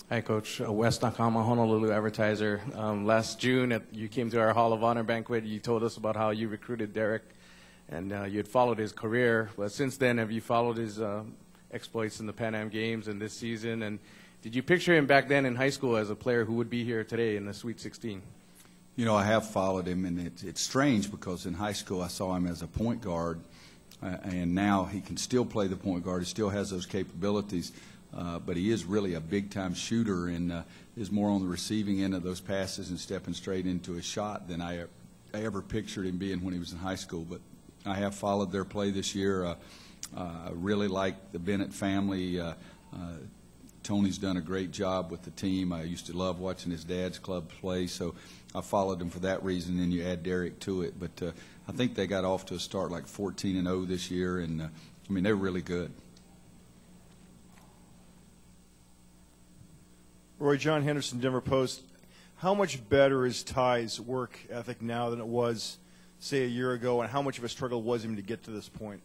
Hi, Coach. Wes Nakama, Honolulu Advertiser. Last June, you came to our Hall of Honor banquet. You told us about how you recruited Derek, and you had followed his career. But since then, have you followed his exploits in the Pan Am Games and this season? And did you picture him back then in high school as a player who would be here today in the Sweet 16? You know, I have followed him, and it's strange because in high school I saw him as a point guard, and now he can still play the point guard. He still has those capabilities. But he is really a big-time shooter and is more on the receiving end of those passes and stepping straight into his shot than I ever pictured him being when he was in high school. But I have followed their play this year. I really like the Bennett family. Tony's done a great job with the team. I used to love watching his dad's club play, so I followed him for that reason. Then you add Derek to it. But I think they got off to a start like 14-0 this year, and, I mean, they're really good. Roy, John Henderson, Denver Post. How much better is Ty's work ethic now than it was, say, a year ago, and how much of a struggle was him to get to this point?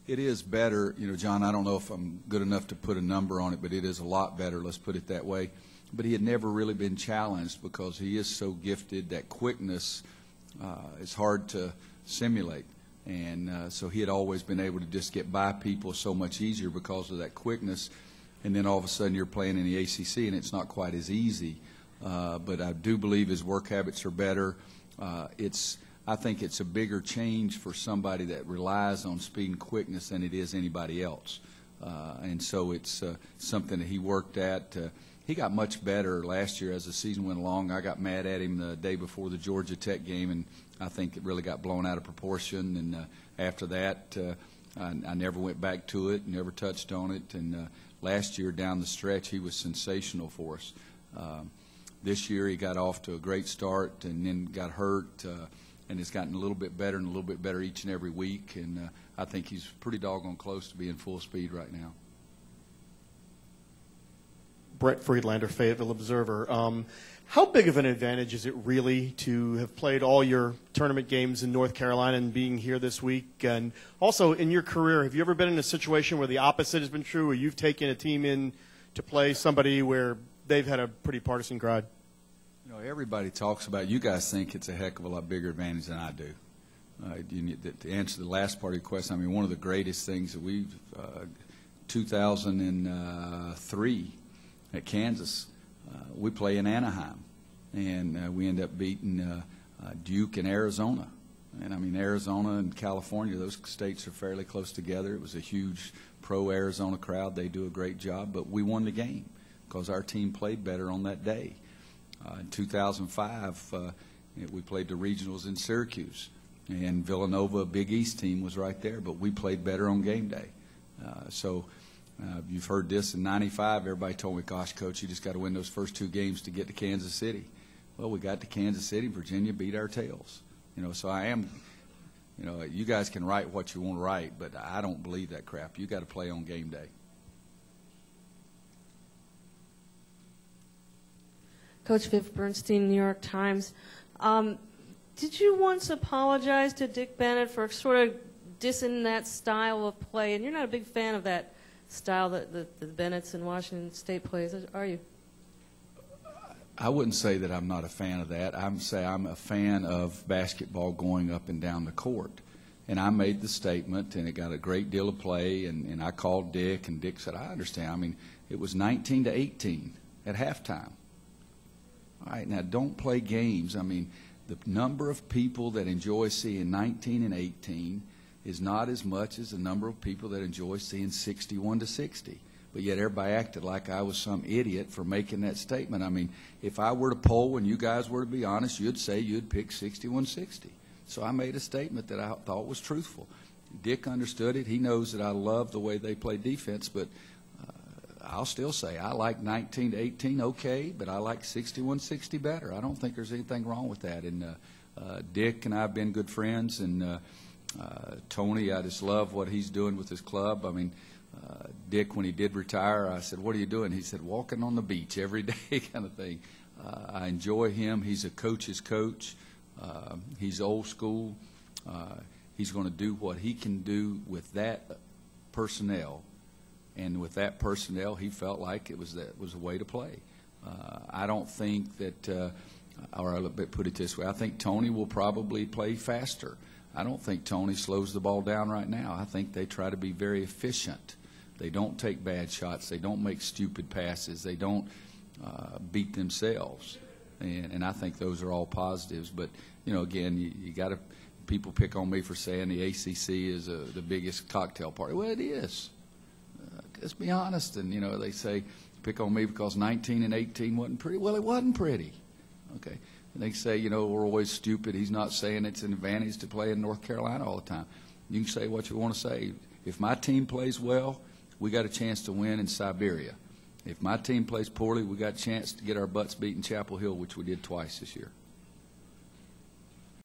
It is better. You know, John, I don't know if I'm good enough to put a number on it, but it is a lot better, let's put it that way. But he had never really been challenged because he is so gifted. That quickness is hard to simulate. And so he had always been able to just get by people so much easier because of that quickness. And then all of a sudden you're playing in the ACC, and it's not quite as easy. But I do believe his work habits are better. I think it's a bigger change for somebody that relies on speed and quickness than it is anybody else. And so it's something that he worked at. He got much better last year as the season went along. I got mad at him the day before the Georgia Tech game, and I think it really got blown out of proportion. And after that, I never went back to it, never touched on it. And last year down the stretch, he was sensational for us. This year he got off to a great start and then got hurt and has gotten a little bit better and a little bit better each and every week. And I think he's pretty doggone close to being full speed right now. Brett Friedlander, Fayetteville Observer. How big of an advantage is it really to have played all your tournament games in North Carolina and being here this week? And also, in your career, have you ever been in a situation where the opposite has been true, where you've taken a team in to play somebody where they've had a pretty partisan crowd? You know, everybody talks about, you guys think it's a heck of a lot bigger advantage than I do. To answer the last part of your question, I mean, one of the greatest things that we've, 2003 at Kansas, we play in Anaheim, and we end up beating Duke and Arizona. And, I mean, Arizona and California, those states are fairly close together. It was a huge pro-Arizona crowd. They do a great job, but we won the game because our team played better on that day. In 2005, we played the regionals in Syracuse, and Villanova, a Big East team, was right there, but we played better on game day. You've heard this in '95. Everybody told me, gosh, Coach, you just got to win those first two games to get to Kansas City. Well, we got to Kansas City. Virginia beat our tails. You know, so I am, you know, you guys can write what you want to write, but I don't believe that crap. You got to play on game day. Coach Viv Bernstein, New York Times. Did you once apologize to Dick Bennett for sort of dissing that style of play? And you're not a big fan of that style that the Bennett's and Washington State plays, are you? I wouldn't say that I'm not a fan of that. I'm a fan of basketball going up and down the court. And I made the statement, and it got a great deal of play, and I called Dick, and Dick said, I understand. I mean, it was 19-18 at halftime. All right, now don't play games. I mean, the number of people that enjoy seeing 19 and 18 is not as much as the number of people that enjoy seeing 61-60. But yet everybody acted like I was some idiot for making that statement. I mean, if I were to poll and you guys were to be honest, you'd say you'd pick 61-60. So I made a statement that I thought was truthful. Dick understood it. He knows that I love the way they play defense, but I'll still say I like 19-18 okay, but I like 61-60 better. I don't think there's anything wrong with that. And Dick and I have been good friends, and Tony, I just love what he's doing with his club. I mean, Dick, when he did retire, I said, what are you doing? He said, walking on the beach every day kind of thing. I enjoy him. He's a coach's coach. He's old school. He's going to do what he can do with that personnel And with that personnel, he felt like it was a way to play. I don't think that, or I'll put it this way, I think Tony will probably play faster. I don't think Tony slows the ball down right now. I think they try to be very efficient. They don't take bad shots. They don't make stupid passes. They don't beat themselves. And I think those are all positives. But, you know, again, you got to – people pick on me for saying the ACC is the biggest cocktail party. Well, it is. Let's be honest. And, you know, they say pick on me because 19 and 18 wasn't pretty. Well, it wasn't pretty. Okay. And they say, you know, we're always stupid. He's not saying it's an advantage to play in North Carolina all the time. You can say what you want to say. If my team plays well, we got a chance to win in Siberia. If my team plays poorly, we got a chance to get our butts beat in Chapel Hill, which we did twice this year.